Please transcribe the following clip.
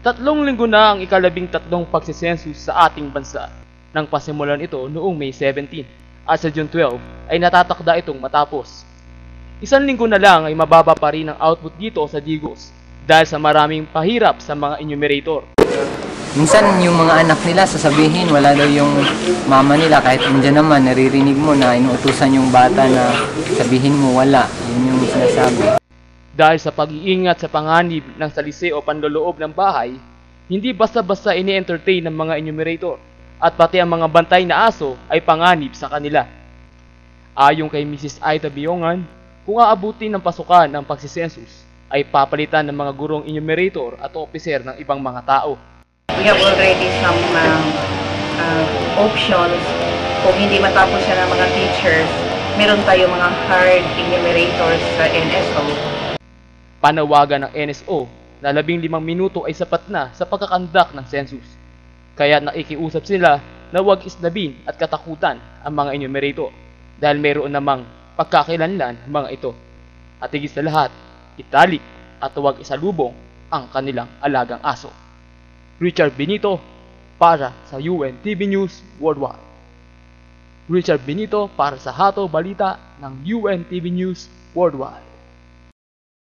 3 linggo na ang ika-13 pagsisensus sa ating bansa nang pasimulan ito noong May 17 at sa June 12 ay natatakda itong matapos. 1 linggo na lang ay mababa pa rin ang output dito sa Digos dahil sa maraming pahirap sa mga enumerator. Minsan yung mga anak nila sasabihin wala daw yung mama nila, kahit nandiyan naman naririnig mo na inuutusan yung bata na sabihin mo wala. Yun yung sinasabi. Dahil sa pag-iingat sa panganib ng salise o panloloob ng bahay, hindi basta-basta ini-entertain ng mga enumerator at pati ang mga bantay na aso ay panganib sa kanila. Ayon kay Mrs. Aida Biongan, kung aabutin ng pasukan ng pagsisensus, ay papalitan ng mga gurong enumerator at officer ng ibang mga tao. We have already some options. Kung hindi matapos siya ng mga teachers, meron tayo mga hard enumerators sa NSO. Panawagan ng NSO na 15 minuto ay sapat na sa pagkakandak ng census. Kaya nakikiusap sila na huwag isnabin at katakutan ang mga enumerator dahil mayroon namang pagkakilanlan mga ito. At higit sa lahat, italik at huwag isalubong ang kanilang alagang aso. Richard Benito para sa UNTV News Worldwide. Richard Benito para sa Hato Balita ng UNTV News Worldwide.